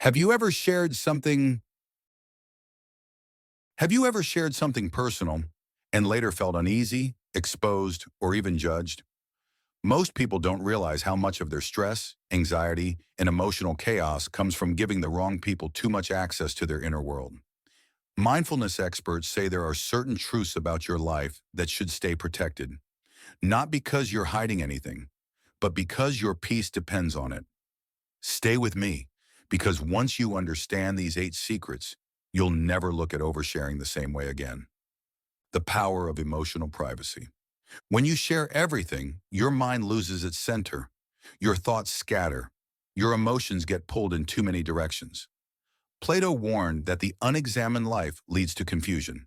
Have you ever shared something have you ever shared something personal and later felt uneasy, exposed, or even judged? Most people don't realize how much of their stress, anxiety, and emotional chaos comes from giving the wrong people too much access to their inner world. Mindfulness experts say there are certain truths about your life that should stay protected, not because you're hiding anything, but because your peace depends on it. Stay with me, because once you understand these 8 secrets, you'll never look at oversharing the same way again. The power of emotional privacy. When you share everything, your mind loses its center. Your thoughts scatter. Your emotions get pulled in too many directions. Plato warned that the unexamined life leads to confusion,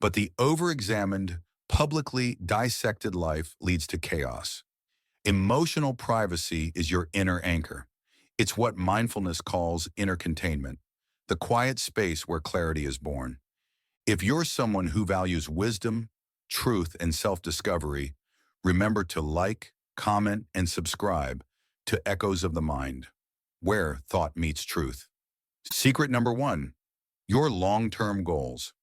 but the overexamined, publicly dissected life leads to chaos. Emotional privacy is your inner anchor. It's what mindfulness calls inner containment, the quiet space where clarity is born. If you're someone who values wisdom, truth, and self-discovery, remember to like, comment, and subscribe to Echoes of the Mind, where thought meets truth. Secret number 1, your long-term goals.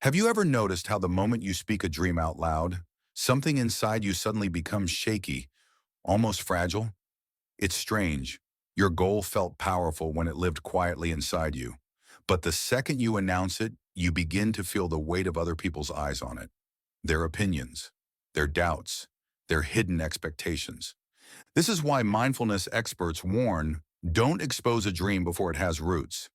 Have you ever noticed how the moment you speak a dream out loud, something inside you suddenly becomes shaky, almost fragile? It's strange. Your goal felt powerful when it lived quietly inside you. But the second you announce it, you begin to feel the weight of other people's eyes on it, their opinions, their doubts, their hidden expectations. This is why mindfulness experts warn, don't expose a dream before it has roots.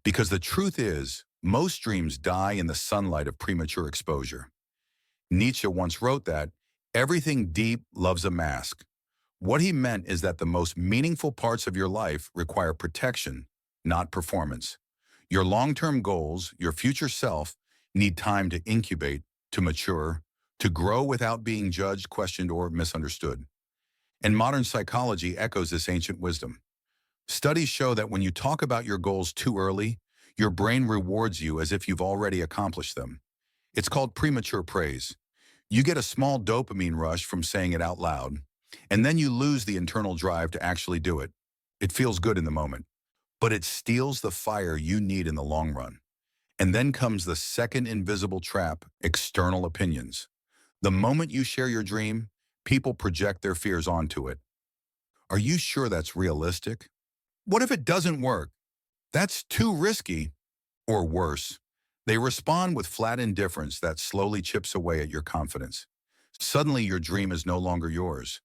Because the truth is, most dreams die in the sunlight of premature exposure. Nietzsche once wrote that, everything deep loves a mask. What he meant is that the most meaningful parts of your life require protection, not performance. Your long-term goals, your future self, need time to incubate, to mature, to grow without being judged, questioned, or misunderstood. And modern psychology echoes this ancient wisdom. Studies show that when you talk about your goals too early, your brain rewards you as if you've already accomplished them. It's called premature praise. You get a small dopamine rush from saying it out loud, and then you lose the internal drive to actually do it. It feels good in the moment, but it steals the fire you need in the long run. And then comes the second invisible trap, external opinions. The moment you share your dream, people project their fears onto it. Are you sure that's realistic? What if it doesn't work? That's too risky. Or worse, they respond with flat indifference that slowly chips away at your confidence. Suddenly, your dream is no longer yours.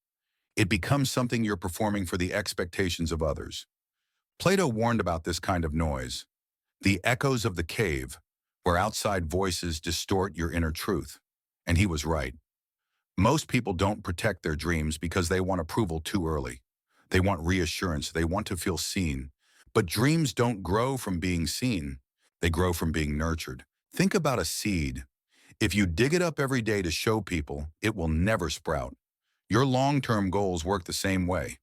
It becomes something you're performing for the expectations of others. Plato warned about this kind of noise, the echoes of the cave, where outside voices distort your inner truth. And he was right. Most people don't protect their dreams because they want approval too early. They want reassurance. They want to feel seen. But dreams don't grow from being seen. They grow from being nurtured. Think about a seed. If you dig it up every day to show people, it will never sprout. Your long-term goals work the same way.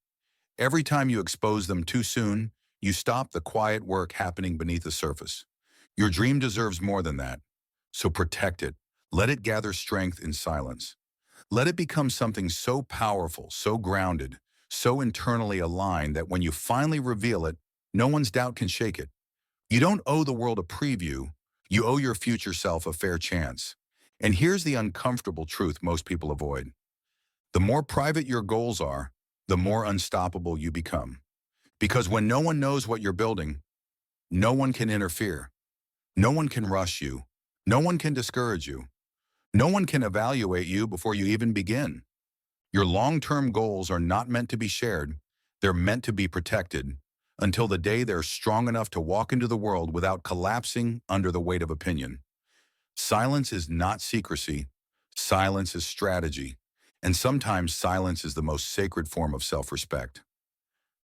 Every time you expose them too soon, you stop the quiet work happening beneath the surface. Your dream deserves more than that. So protect it. Let it gather strength in silence. Let it become something so powerful, so grounded, so internally aligned that when you finally reveal it, no one's doubt can shake it. You don't owe the world a preview. You owe your future self a fair chance. And here's the uncomfortable truth most people avoid. The more private your goals are, the more unstoppable you become. Because when no one knows what you're building, no one can interfere. No one can rush you. No one can discourage you. No one can evaluate you before you even begin. Your long-term goals are not meant to be shared. They're meant to be protected until the day they're strong enough to walk into the world without collapsing under the weight of opinion. Silence is not secrecy. Silence is strategy. And sometimes silence is the most sacred form of self-respect.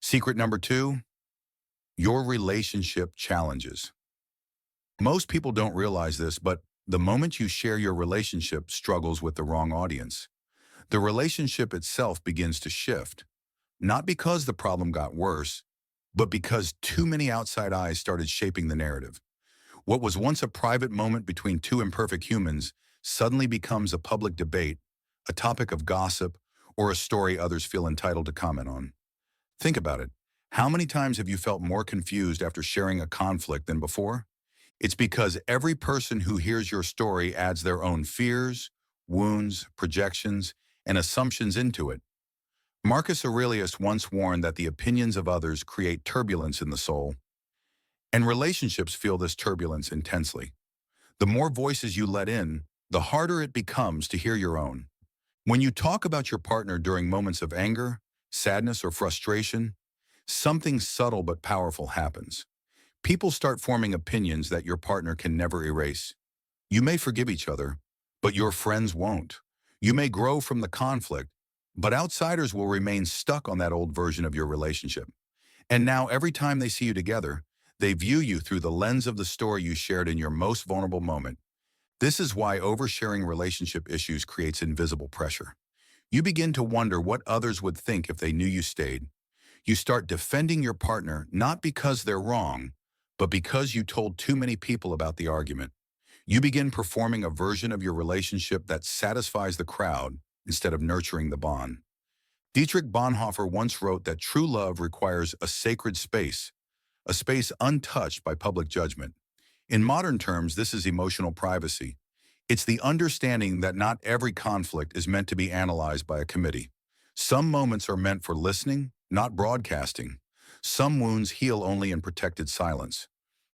Secret number 2, your relationship challenges. Most people don't realize this, but the moment you share your relationship struggles with the wrong audience, the relationship itself begins to shift. Not because the problem got worse, but because too many outside eyes started shaping the narrative. What was once a private moment between two imperfect humans suddenly becomes a public debate, a topic of gossip, or a story others feel entitled to comment on. Think about it. How many times have you felt more confused after sharing a conflict than before? It's because every person who hears your story adds their own fears, wounds, projections, and assumptions into it. Marcus Aurelius once warned that the opinions of others create turbulence in the soul, and relationships feel this turbulence intensely. The more voices you let in, the harder it becomes to hear your own. When you talk about your partner during moments of anger, sadness, or frustration, something subtle but powerful happens. People start forming opinions that your partner can never erase. You may forgive each other, but your friends won't. You may grow from the conflict, but outsiders will remain stuck on that old version of your relationship. And now every time they see you together, they view you through the lens of the story you shared in your most vulnerable moment. This is why oversharing relationship issues creates invisible pressure. You begin to wonder what others would think if they knew you stayed. You start defending your partner not because they're wrong, but because you told too many people about the argument. You begin performing a version of your relationship that satisfies the crowd instead of nurturing the bond. Dietrich Bonhoeffer once wrote that true love requires a sacred space, a space untouched by public judgment. In modern terms, this is emotional privacy. It's the understanding that not every conflict is meant to be analyzed by a committee. Some moments are meant for listening, not broadcasting. Some wounds heal only in protected silence.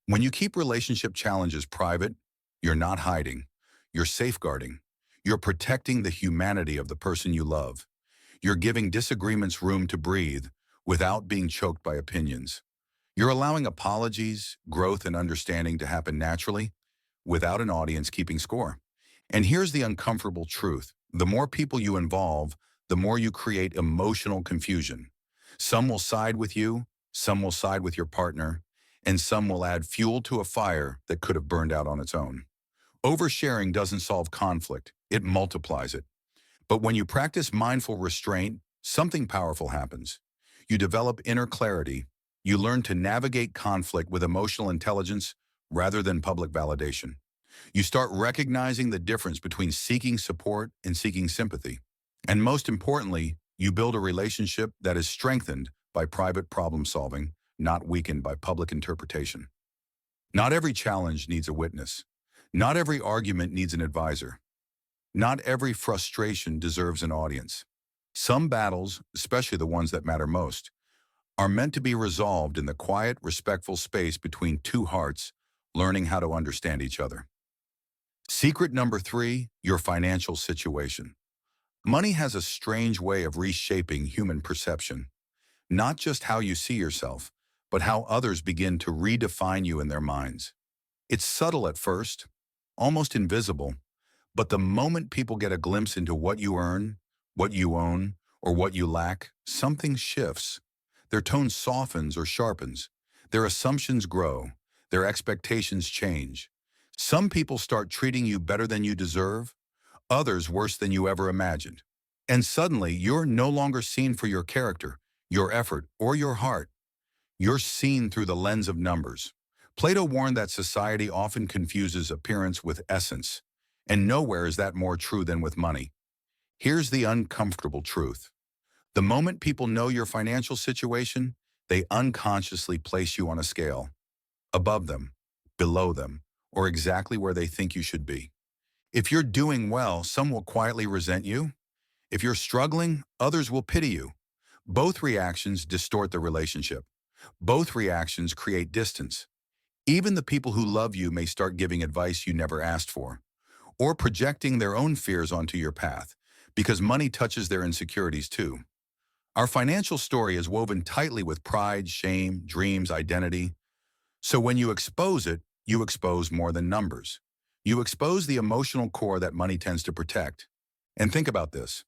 When you keep relationship challenges private, you're not hiding. You're safeguarding. You're protecting the humanity of the person you love. You're giving disagreements room to breathe without being choked by opinions. You're allowing apologies, growth, and understanding to happen naturally without an audience keeping score. And here's the uncomfortable truth. The more people you involve, the more you create emotional confusion. Some will side with you, some will side with your partner, and some will add fuel to a fire that could have burned out on its own. Oversharing doesn't solve conflict, it multiplies it. But when you practice mindful restraint, something powerful happens. You develop inner clarity. You learn to navigate conflict with emotional intelligence rather than public validation. You start recognizing the difference between seeking support and seeking sympathy. And most importantly, you build a relationship that is strengthened by private problem solving, not weakened by public interpretation. Not every challenge needs a witness. Not every argument needs an advisor. Not every frustration deserves an audience. Some battles, especially the ones that matter most, are meant to be resolved in the quiet, respectful space between two hearts, learning how to understand each other. Secret number 3, your financial situation. Money has a strange way of reshaping human perception, not just how you see yourself, but how others begin to redefine you in their minds. It's subtle at first, almost invisible, but the moment people get a glimpse into what you earn, what you own, or what you lack, something shifts. Their tone softens or sharpens. Their assumptions grow. Their expectations change. Some people start treating you better than you deserve, others worse than you ever imagined. And suddenly, you're no longer seen for your character, your effort, or your heart. You're seen through the lens of numbers. Plato warned that society often confuses appearance with essence, and nowhere is that more true than with money. Here's the uncomfortable truth. The moment people know your financial situation, they unconsciously place you on a scale, above them, below them, or exactly where they think you should be. If you're doing well, some will quietly resent you. If you're struggling, others will pity you. Both reactions distort the relationship. Both reactions create distance. Even the people who love you may start giving advice you never asked for, or projecting their own fears onto your path, because money touches their insecurities too. Our financial story is woven tightly with pride, shame, dreams, identity. So when you expose it, you expose more than numbers. You expose the emotional core that money tends to protect. And think about this.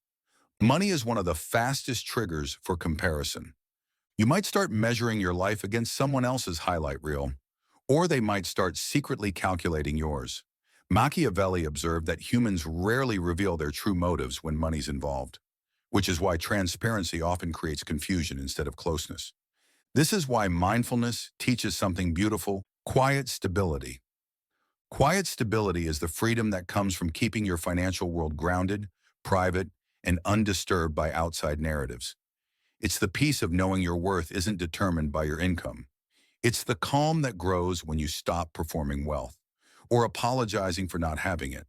Money is one of the fastest triggers for comparison. You might start measuring your life against someone else's highlight reel, or they might start secretly calculating yours. Machiavelli observed that humans rarely reveal their true motives when money's involved, which is why transparency often creates confusion instead of closeness. This is why mindfulness teaches something beautiful: quiet stability. Quiet stability is the freedom that comes from keeping your financial world grounded, private, and undisturbed by outside narratives. It's the peace of knowing your worth isn't determined by your income. It's the calm that grows when you stop performing wealth or apologizing for not having it.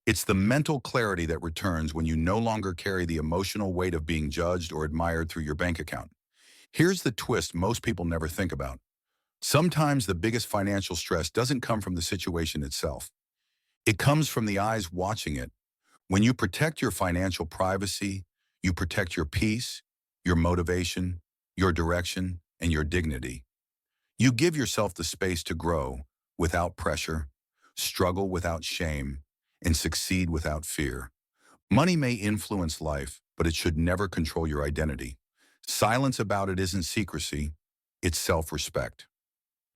It's the mental clarity that returns when you no longer carry the emotional weight of being judged or admired through your bank account. Here's the twist most people never think about. Sometimes the biggest financial stress doesn't come from the situation itself. It comes from the eyes watching it. When you protect your financial privacy, you protect your peace, your motivation, your direction, and your dignity. You give yourself the space to grow without pressure, struggle without shame, and succeed without fear. Money may influence life, but it should never control your identity. Silence about it isn't secrecy, it's self-respect.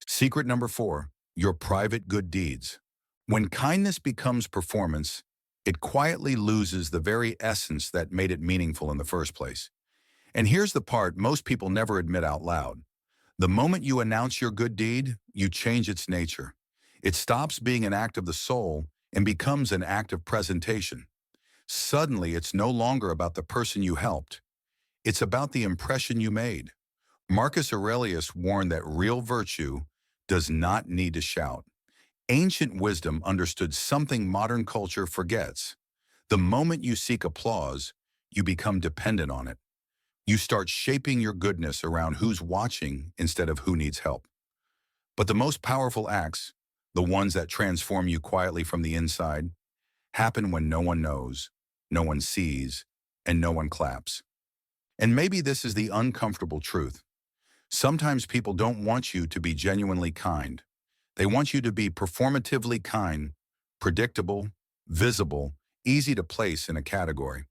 Secret number 4, your private good deeds. When kindness becomes performance, it quietly loses the very essence that made it meaningful in the first place. And here's the part most people never admit out loud. The moment you announce your good deed, you change its nature. It stops being an act of the soul and becomes an act of presentation. Suddenly, it's no longer about the person you helped. It's about the impression you made. Marcus Aurelius warned that real virtue does not need to shout. Ancient wisdom understood something modern culture forgets. The moment you seek applause, you become dependent on it. You start shaping your goodness around who's watching instead of who needs help. But the most powerful acts, the ones that transform you quietly from the inside, happen when no one knows, no one sees, and no one claps. And maybe this is the uncomfortable truth. Sometimes people don't want you to be genuinely kind. They want you to be performatively kind, predictable, visible, easy to place in a category.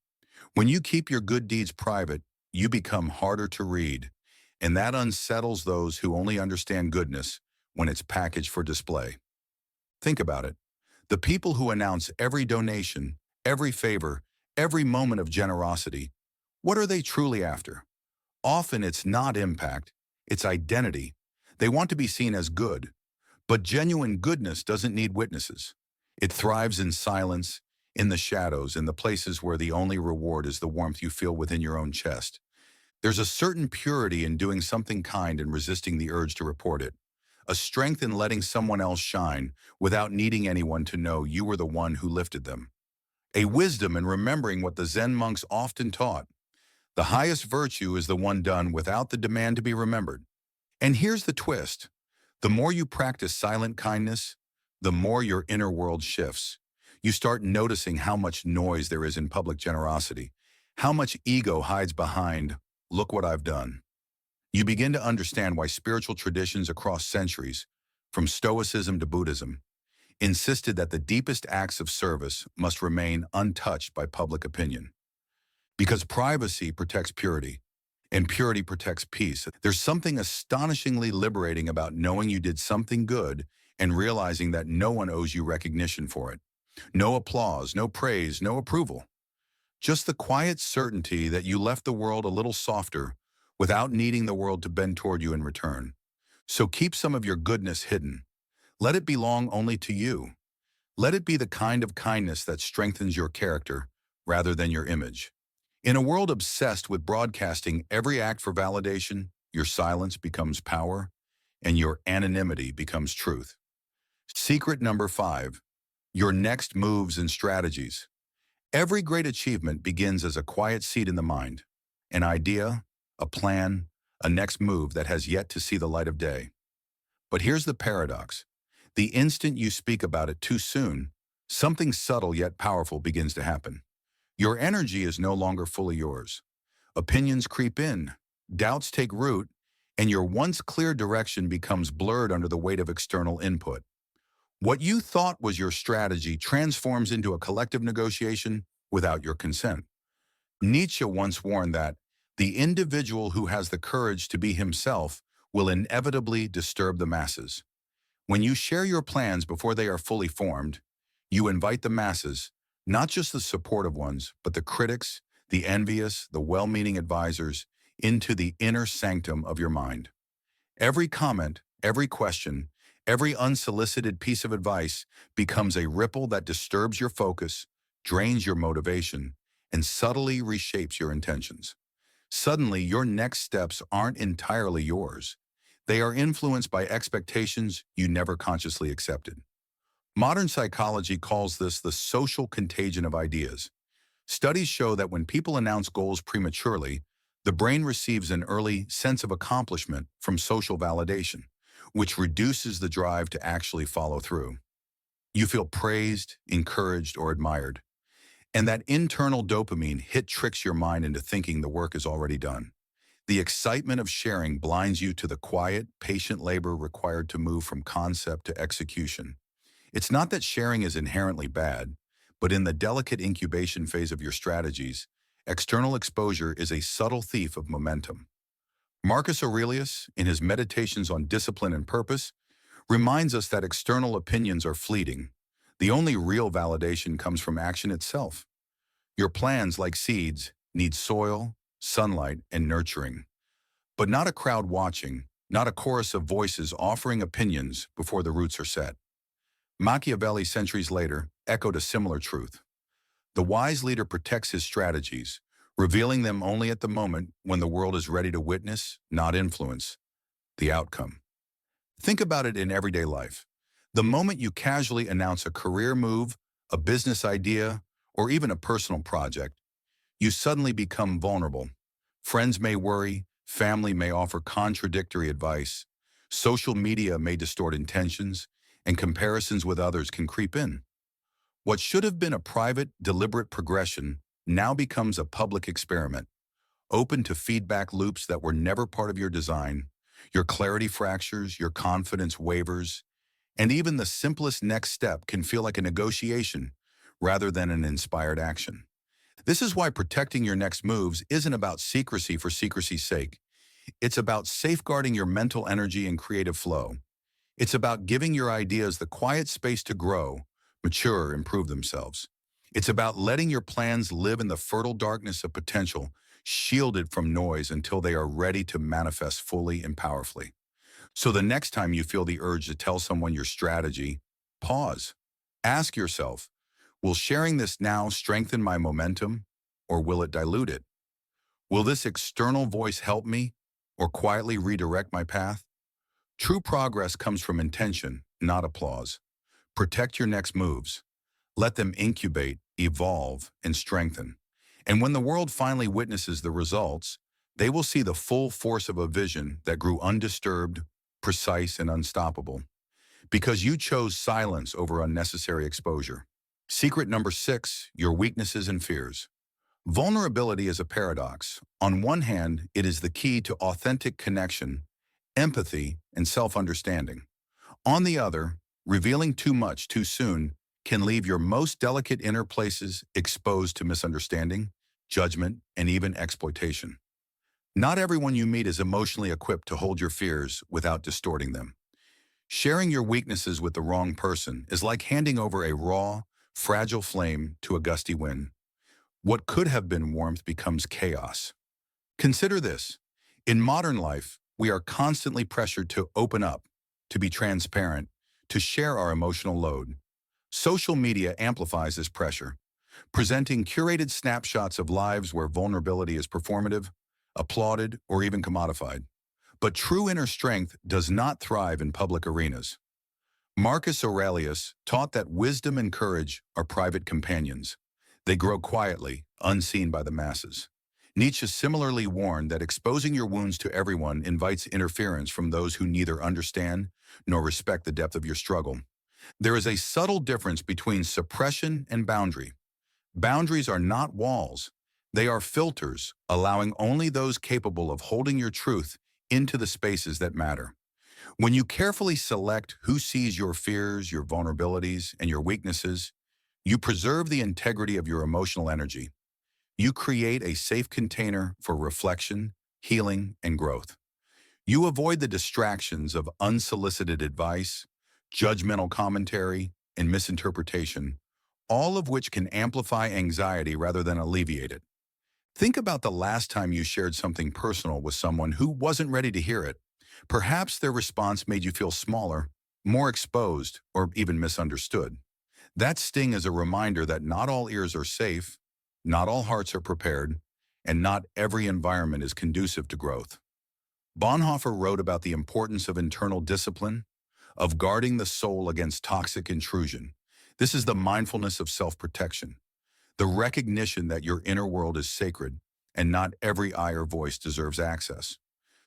When you keep your good deeds private, you become harder to read, and that unsettles those who only understand goodness when it's packaged for display. Think about it. The people who announce every donation, every favor, every moment of generosity, what are they truly after? Often it's not impact, it's identity. They want to be seen as good, but genuine goodness doesn't need witnesses. It thrives in silence, in the shadows, in the places where the only reward is the warmth you feel within your own chest. There's a certain purity in doing something kind and resisting the urge to report it. A strength in letting someone else shine without needing anyone to know you were the one who lifted them. A wisdom in remembering what the Zen monks often taught. The highest virtue is the one done without the demand to be remembered. And here's the twist. The more you practice silent kindness, the more your inner world shifts. You start noticing how much noise there is in public generosity, how much ego hides behind, "Look what I've done." You begin to understand why spiritual traditions across centuries, from Stoicism to Buddhism, insisted that the deepest acts of service must remain untouched by public opinion. Because privacy protects purity, and purity protects peace. There's something astonishingly liberating about knowing you did something good and realizing that no one owes you recognition for it. No applause, no praise, no approval. Just the quiet certainty that you left the world a little softer without needing the world to bend toward you in return. So keep some of your goodness hidden. Let it belong only to you. Let it be the kind of kindness that strengthens your character rather than your image. In a world obsessed with broadcasting every act for validation, your silence becomes power and your anonymity becomes truth. Secret number 5, your next moves and strategies. Every great achievement begins as a quiet seed in the mind, an idea, a plan, a next move that has yet to see the light of day. But here's the paradox. The instant you speak about it too soon, something subtle yet powerful begins to happen. Your energy is no longer fully yours. Opinions creep in, doubts take root, and your once clear direction becomes blurred under the weight of external input. What you thought was your strategy transforms into a collective negotiation without your consent. Nietzsche once warned that the individual who has the courage to be himself will inevitably disturb the masses. When you share your plans before they are fully formed, you invite the masses, not just the supportive ones, but the critics, the envious, the well-meaning advisors, into the inner sanctum of your mind. Every comment, every question, every unsolicited piece of advice becomes a ripple that disturbs your focus, drains your motivation, and subtly reshapes your intentions. Suddenly, your next steps aren't entirely yours. They are influenced by expectations you never consciously accepted. Modern psychology calls this the social contagion of ideas. Studies show that when people announce goals prematurely, the brain receives an early sense of accomplishment from social validation, which reduces the drive to actually follow through. You feel praised, encouraged, or admired, and that internal dopamine hit tricks your mind into thinking the work is already done. The excitement of sharing blinds you to the quiet, patient labor required to move from concept to execution. It's not that sharing is inherently bad, but in the delicate incubation phase of your strategies, external exposure is a subtle thief of momentum. Marcus Aurelius, in his Meditations on Discipline and Purpose, reminds us that external opinions are fleeting. The only real validation comes from action itself. Your plans, like seeds, need soil, sunlight, and nurturing, but not a crowd watching, not a chorus of voices offering opinions before the roots are set. Machiavelli, centuries later, echoed a similar truth. The wise leader protects his strategies, revealing them only at the moment when the world is ready to witness, not influence, the outcome. Think about it in everyday life. The moment you casually announce a career move, a business idea, or even a personal project, you suddenly become vulnerable. Friends may worry, family may offer contradictory advice, social media may distort intentions, and comparisons with others can creep in. What should have been a private, deliberate progression now becomes a public experiment, open to feedback loops that were never part of your design. Your clarity fractures, your confidence wavers, and even the simplest next step can feel like a negotiation rather than an inspired action. This is why protecting your next moves isn't about secrecy for secrecy's sake. It's about safeguarding your mental energy and creative flow. It's about giving your ideas the quiet space to grow, mature, improve themselves. It's about letting your plans live in the fertile darkness of potential, shielded from noise until they are ready to manifest fully and powerfully. So the next time you feel the urge to tell someone your strategy, pause. Ask yourself, will sharing this now strengthen my momentum, or will it dilute it? Will this external voice help me, or quietly redirect my path? True progress comes from intention, not applause. Protect your next moves. Let them incubate, evolve, and strengthen. And when the world finally witnesses the results, they will see the full force of a vision that grew undisturbed, precise, and unstoppable. Because you chose silence over unnecessary exposure. Secret number 6, your weaknesses and fears. Vulnerability is a paradox. On one hand, it is the key to authentic connection, empathy, and self-understanding. On the other, revealing too much too soon can leave your most delicate inner places exposed to misunderstanding, judgment, and even exploitation. Not everyone you meet is emotionally equipped to hold your fears without distorting them. Sharing your weaknesses with the wrong person is like handing over a raw, fragile flame to a gusty wind. What could have been warmth becomes chaos. Consider this. In modern life, we are constantly pressured to open up, to be transparent, to share our emotional load. Social media amplifies this pressure, presenting curated snapshots of lives where vulnerability is performative, applauded, or even commodified. But true inner strength does not thrive in public arenas. Marcus Aurelius taught that wisdom and courage are private companions. They grow quietly, unseen by the masses. Nietzsche similarly warned that exposing your wounds to everyone invites interference from those who neither understand nor respect the depth of your struggle. There is a subtle difference between suppression and boundary. Boundaries are not walls. They are filters, allowing only those capable of holding your truth into the spaces that matter. When you carefully select who sees your fears, your vulnerabilities, and your weaknesses, you preserve the integrity of your emotional energy. You create a safe container for reflection, healing, and growth. You avoid the distractions of unsolicited advice, judgmental commentary, and misinterpretation, all of which can amplify anxiety rather than alleviate it. Think about the last time you shared something personal with someone who wasn't ready to hear it. Perhaps their response made you feel smaller, more exposed, or even misunderstood. That sting is a reminder that not all ears are safe, not all hearts are prepared, and not every environment is conducive to growth. Bonhoeffer wrote about the importance of internal discipline, of guarding the soul against toxic intrusion. This is the mindfulness of self-protection, the recognition that your inner world is sacred and not every eye or voice deserves access.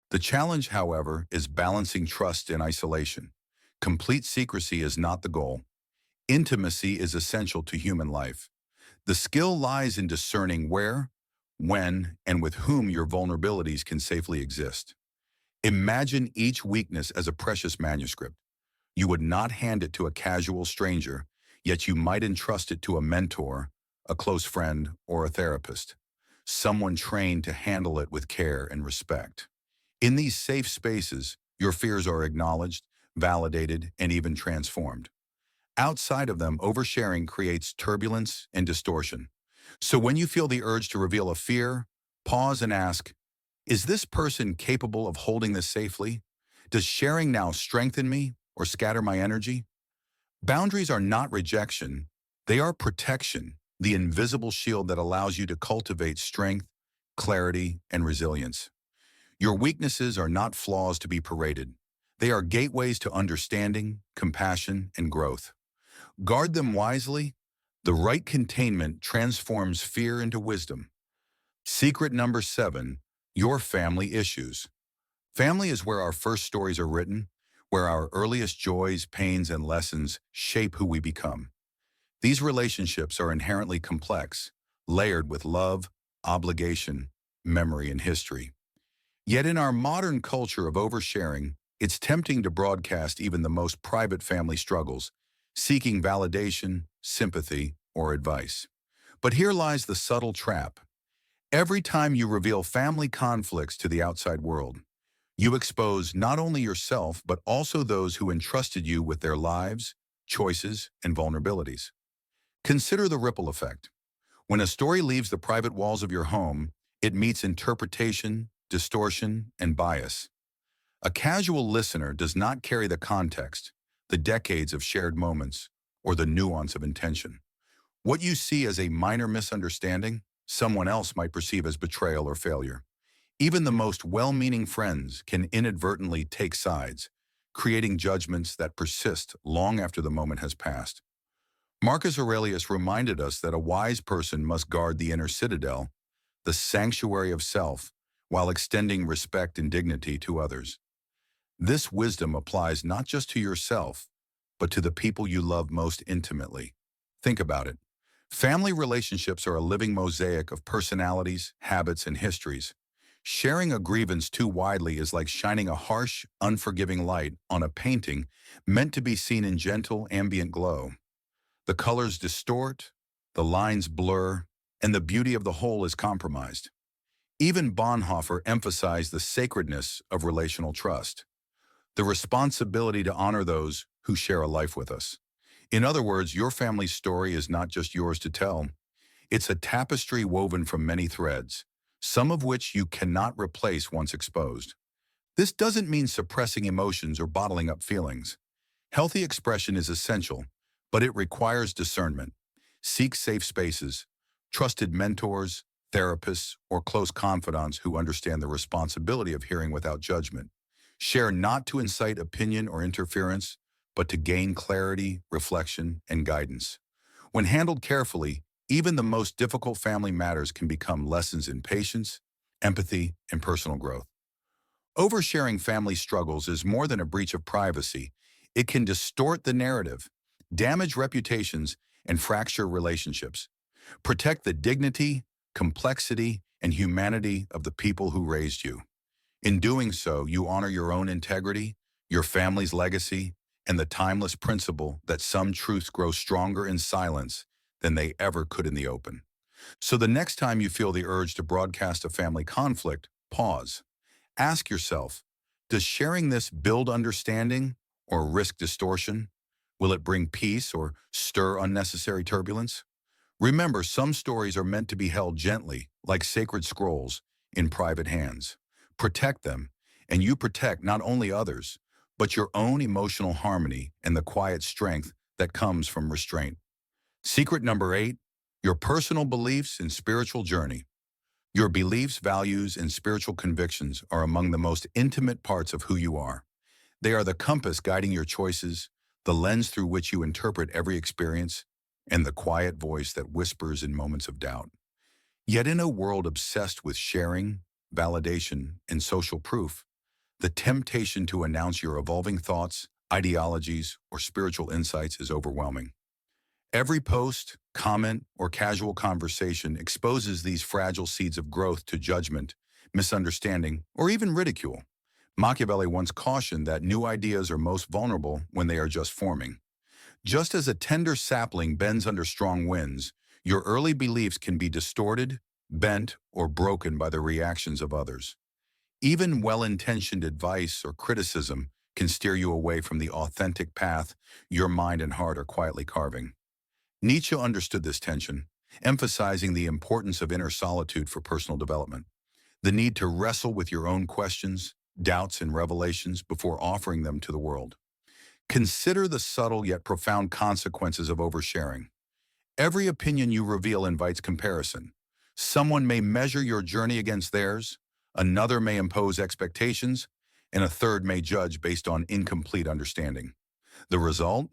The challenge, however, is balancing trust and isolation. Complete secrecy is not the goal. Intimacy is essential to human life. The skill lies in discerning where, when, and with whom your vulnerabilities can safely exist. Imagine each weakness as a precious manuscript. You would not hand it to a casual stranger, yet you might entrust it to a mentor, a close friend, or a therapist, someone trained to handle it with care and respect. In these safe spaces, your fears are acknowledged, validated, and even transformed. Outside of them, oversharing creates turbulence and distortion. So when you feel the urge to reveal a fear, pause and ask, is this person capable of holding this safely? Does sharing now strengthen me or scatter my energy? Boundaries are not rejection, they are protection, the invisible shield that allows you to cultivate strength, clarity, and resilience. Your weaknesses are not flaws to be paraded. They are gateways to understanding, compassion, and growth. Guard them wisely. The right containment transforms fear into wisdom. Secret number 7, your family issues. Family is where our first stories are written, where our earliest joys, pains, and lessons shape who we become. These relationships are inherently complex, layered with love, obligation, memory, and history. Yet in our modern culture of oversharing, it's tempting to broadcast even the most private family struggles, seeking validation, sympathy, or advice. But here lies the subtle trap. Every time you reveal family conflicts to the outside world, you expose not only yourself, but also those who entrusted you with their lives, choices, and vulnerabilities. Consider the ripple effect. When a story leaves the private walls of your home, it meets interpretation, distortion, and bias. A casual listener does not carry the context, the decades of shared moments, or the nuance of intention. What you see as a minor misunderstanding, someone else might perceive as betrayal or failure. Even the most well-meaning friends can inadvertently take sides, creating judgments that persist long after the moment has passed. Marcus Aurelius reminded us that a wise person must guard the inner citadel, the sanctuary of self, while extending respect and dignity to others. This wisdom applies not just to yourself, but to the people you love most intimately. Think about it. Family relationships are a living mosaic of personalities, habits, and histories. Sharing a grievance too widely is like shining a harsh, unforgiving light on a painting meant to be seen in gentle, ambient glow. The colors distort, the lines blur, and the beauty of the whole is compromised. Even Bonhoeffer emphasized the sacredness of relational trust, the responsibility to honor those who share a life with us. In other words, your family's story is not just yours to tell. It's a tapestry woven from many threads, some of which you cannot replace once exposed. This doesn't mean suppressing emotions or bottling up feelings. Healthy expression is essential, but it requires discernment. Seek safe spaces, trusted mentors, therapists, or close confidants who understand the responsibility of hearing without judgment. Share not to incite opinion or interference, but to gain clarity, reflection, and guidance. When handled carefully, even the most difficult family matters can become lessons in patience, empathy, and personal growth. Oversharing family struggles is more than a breach of privacy. It can distort the narrative, damage reputations, and fracture relationships. Protect the dignity, complexity, and humanity of the people who raised you. In doing so, you honor your own integrity, your family's legacy, and the timeless principle that some truths grow stronger in silence than they ever could in the open. So the next time you feel the urge to broadcast a family conflict, pause. Ask yourself, does sharing this build understanding or risk distortion? Will it bring peace or stir unnecessary turbulence? Remember, some stories are meant to be held gently, like sacred scrolls, in private hands. Protect them, and you protect not only others, but your own emotional harmony and the quiet strength that comes from restraint. Secret number 8, your personal beliefs and spiritual journey. Your beliefs, values, and spiritual convictions are among the most intimate parts of who you are. They are the compass guiding your choices, the lens through which you interpret every experience, and the quiet voice that whispers in moments of doubt. Yet in a world obsessed with sharing, validation, and social proof, the temptation to announce your evolving thoughts, ideologies, or spiritual insights is overwhelming. Every post, comment, or casual conversation exposes these fragile seeds of growth to judgment, misunderstanding, or even ridicule. Machiavelli once cautioned that new ideas are most vulnerable when they are just forming. Just as a tender sapling bends under strong winds, your early beliefs can be distorted, bent, or broken by the reactions of others. Even well-intentioned advice or criticism can steer you away from the authentic path your mind and heart are quietly carving. Nietzsche understood this tension, emphasizing the importance of inner solitude for personal development, the need to wrestle with your own questions, doubts, and revelations before offering them to the world. Consider the subtle yet profound consequences of oversharing. Every opinion you reveal invites comparison. Someone may measure your journey against theirs, another may impose expectations, and a third may judge based on incomplete understanding. The result?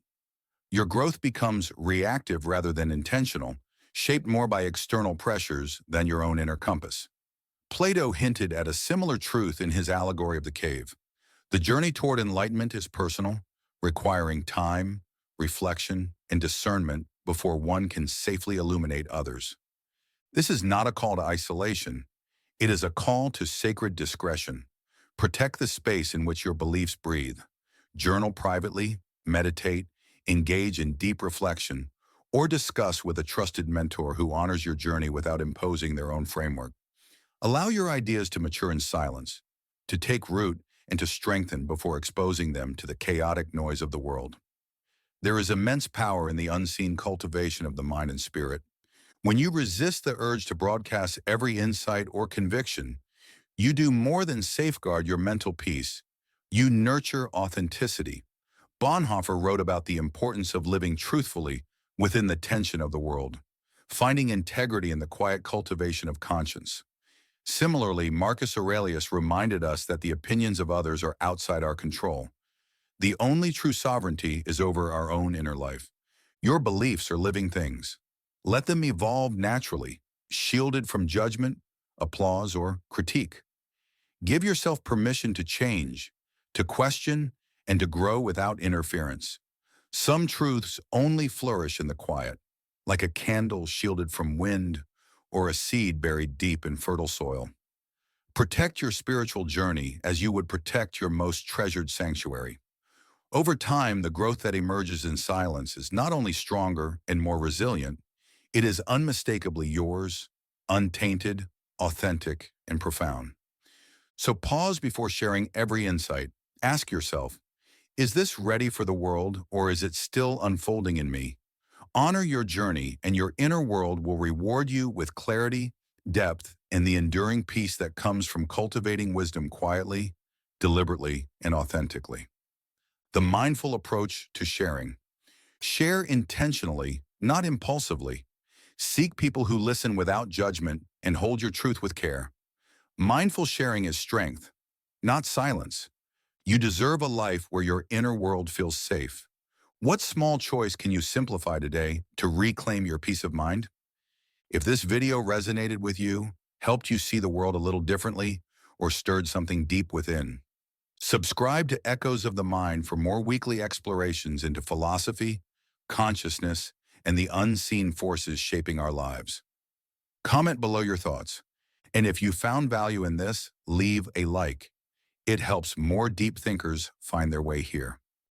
Your growth becomes reactive rather than intentional, shaped more by external pressures than your own inner compass. Plato hinted at a similar truth in his allegory of the cave. The journey toward enlightenment is personal, requiring time, reflection, and discernment before one can safely illuminate others. This is not a call to isolation. It is a call to sacred discretion. Protect the space in which your beliefs breathe. Journal privately, meditate, engage in deep reflection, or discuss with a trusted mentor who honors your journey without imposing their own framework. Allow your ideas to mature in silence, to take root and to strengthen before exposing them to the chaotic noise of the world. There is immense power in the unseen cultivation of the mind and spirit. When you resist the urge to broadcast every insight or conviction, you do more than safeguard your mental peace. You nurture authenticity. Bonhoeffer wrote about the importance of living truthfully within the tension of the world, finding integrity in the quiet cultivation of conscience. Similarly, Marcus Aurelius reminded us that the opinions of others are outside our control. The only true sovereignty is over our own inner life. Your beliefs are living things. Let them evolve naturally, shielded from judgment, applause, or critique. Give yourself permission to change, to question, and to grow without interference. Some truths only flourish in the quiet, like a candle shielded from wind or a seed buried deep in fertile soil. Protect your spiritual journey as you would protect your most treasured sanctuary. Over time, the growth that emerges in silence is not only stronger and more resilient, it is unmistakably yours, untainted, authentic, and profound. So pause before sharing every insight. Ask yourself, is this ready for the world or is it still unfolding in me? Honor your journey and your inner world will reward you with clarity, depth, and the enduring peace that comes from cultivating wisdom quietly, deliberately, and authentically. The mindful approach to sharing. Share intentionally, not impulsively. Seek people who listen without judgment and hold your truth with care. Mindful sharing is strength, not silence. You deserve a life where your inner world feels safe. What small choice can you simplify today to reclaim your peace of mind? If this video resonated with you, helped you see the world a little differently, or stirred something deep within, subscribe to Echoes of the Mind for more weekly explorations into philosophy, consciousness, and the unseen forces shaping our lives. Comment below your thoughts. And if you found value in this, leave a like. It helps more deep thinkers find their way here.